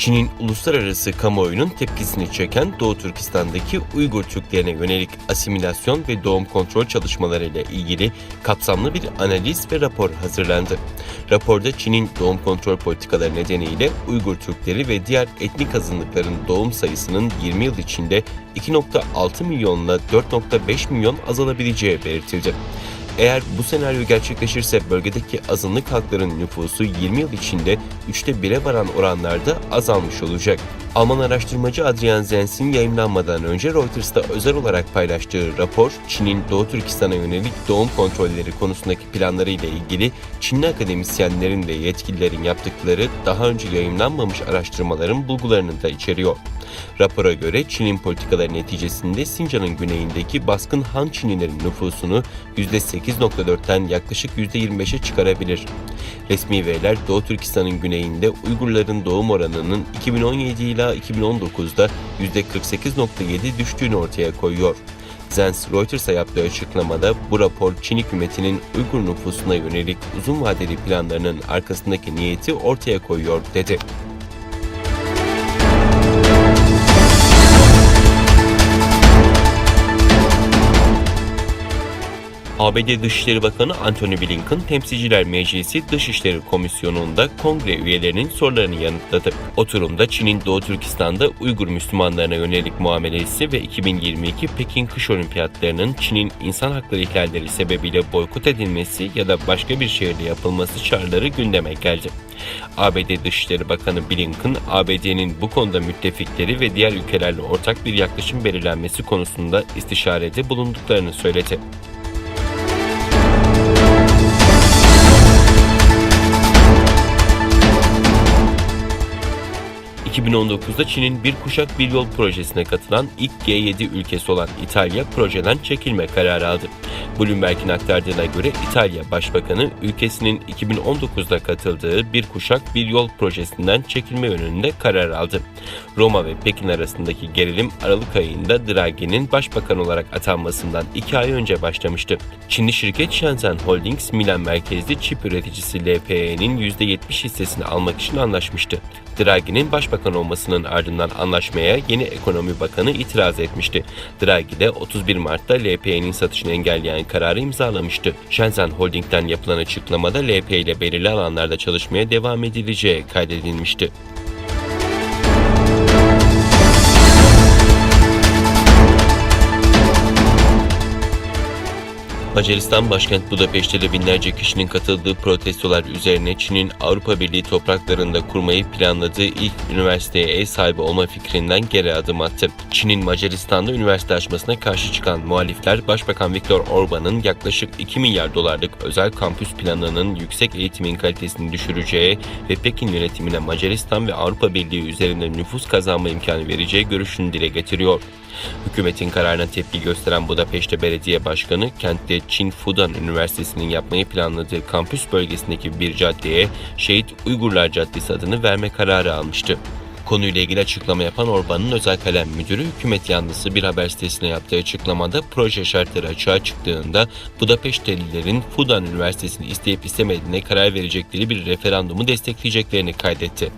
Çin'in uluslararası kamuoyunun tepkisini çeken Doğu Türkistan'daki Uygur Türklerine yönelik asimilasyon ve doğum kontrol çalışmalarıyla ilgili kapsamlı bir analiz ve rapor hazırlandı. Raporda Çin'in doğum kontrol politikaları nedeniyle Uygur Türkleri ve diğer etnik azınlıkların doğum sayısının 20 yıl içinde 2,6 milyonla 4,5 milyon azalabileceği belirtildi. Eğer bu senaryo gerçekleşirse bölgedeki azınlık halkların nüfusu 20 yıl içinde 1/3'e varan oranlarda azalmış olacak. Alman araştırmacı Adrian Zenz'in yayımlanmadan önce Reuters'ta özel olarak paylaştığı rapor, Çin'in Doğu Türkistan'a yönelik doğum kontrolleri konusundaki planlarıyla ilgili Çinli akademisyenlerin ve yetkililerin yaptıkları daha önce yayımlanmamış araştırmaların bulgularını da içeriyor. Rapora göre Çin'in politikaları neticesinde Sincan'ın güneyindeki baskın Han Çinlilerin nüfusunu %8,4'ten yaklaşık %25'e çıkarabilir. Resmi veriler Doğu Türkistan'ın güneyinde Uygurların doğum oranının 2017 ila 2019'da %48,7 düştüğünü ortaya koyuyor. Zenz, Reuters'a yaptığı açıklamada bu rapor Çin hükümetinin Uygur nüfusuna yönelik uzun vadeli planlarının arkasındaki niyeti ortaya koyuyor dedi. ABD Dışişleri Bakanı Antony Blinken, Temsilciler Meclisi Dışişleri Komisyonu'nda kongre üyelerinin sorularını yanıtladı. Oturumda Çin'in Doğu Türkistan'da Uygur Müslümanlarına yönelik muamelesi ve 2022 Pekin Kış Olimpiyatlarının Çin'in insan hakları ihlalleri sebebiyle boykot edilmesi ya da başka bir şehirde yapılması çağrıları gündeme geldi. ABD Dışişleri Bakanı Blinken, ABD'nin bu konuda müttefikleri ve diğer ülkelerle ortak bir yaklaşım belirlenmesi konusunda istişarede bulunduklarını söyledi. 2019'da Çin'in Bir Kuşak Bir Yol projesine katılan ilk G7 ülkesi olan İtalya projeden çekilme kararı aldı. Bloomberg'in aktardığına göre İtalya Başbakanı ülkesinin 2019'da katıldığı Bir Kuşak Bir Yol projesinden çekilme yönünde karar aldı. Roma ve Pekin arasındaki gerilim Aralık ayında Draghi'nin başbakan olarak atanmasından 2 ay önce başlamıştı. Çinli şirket Shenzhen Holdings, Milan merkezli çip üreticisi LPE'nin %70 hissesini almak için anlaşmıştı. Draghi'nin başbakan olmasının ardından anlaşmaya yeni ekonomi bakanı itiraz etmişti. Draghi de 31 Mart'ta LPE'nin satışını engelleyen kararı imzalamıştı. Shenzhen Holding'den yapılan açıklamada LPE ile belirli alanlarda çalışmaya devam edileceği kaydedilmişti. Macaristan başkent Budapeşte'de binlerce kişinin katıldığı protestolar üzerine Çin'in Avrupa Birliği topraklarında kurmayı planladığı ilk üniversiteye ev sahibi olma fikrinden geri adım attı. Çin'in Macaristan'da üniversite açmasına karşı çıkan muhalifler, Başbakan Viktor Orban'ın yaklaşık 2 milyar dolarlık özel kampüs planının yüksek eğitimin kalitesini düşüreceği ve Pekin yönetimine Macaristan ve Avrupa Birliği üzerinde nüfus kazanma imkanı vereceği görüşünü dile getiriyor. Hükümetin kararına tepki gösteren Budapeşte Belediye Başkanı, kentte Çin Fudan Üniversitesi'nin yapmayı planladığı kampüs bölgesindeki bir caddeye Şehit Uygurlar Caddesi adını verme kararı almıştı. Konuyla ilgili açıklama yapan Orban'ın özel kalem müdürü, hükümet yanlısı bir haber sitesine yaptığı açıklamada proje şartları açığa çıktığında Budapeştelilerin Fudan Üniversitesi'ni isteyip istemediğine karar verecekleri bir referandumu destekleyeceklerini kaydetti.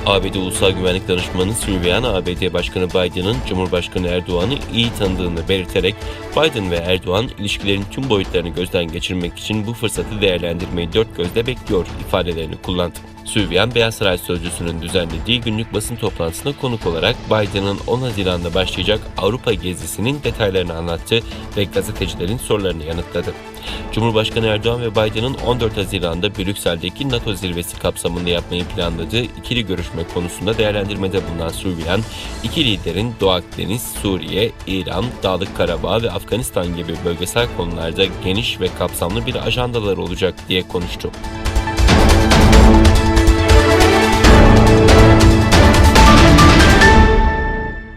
ABD Ulusal Güvenlik Danışmanı Sylvian, ABD Başkanı Biden'ın Cumhurbaşkanı Erdoğan'ı iyi tanıdığını belirterek, Biden ve Erdoğan ilişkilerin tüm boyutlarını gözden geçirmek için bu fırsatı değerlendirmeyi dört gözle bekliyor ifadelerini kullandı. Sylvian, Beyaz Saray Sözcüsü'nün düzenlediği günlük basın toplantısına konuk olarak Biden'ın 10 Haziran'da başlayacak Avrupa gezisinin detaylarını anlattı ve gazetecilerin sorularını yanıtladı. Cumhurbaşkanı Erdoğan ve Biden'ın 14 Haziran'da Brüksel'deki NATO zirvesi kapsamında yapmayı planladığı ikili görüşme konusunda değerlendirmede bulunan Sylvian, iki liderin Doğu Akdeniz, Suriye, İran, Dağlık Karabağ ve Afganistan gibi bölgesel konularda geniş ve kapsamlı bir ajandaları olacak diye konuştu.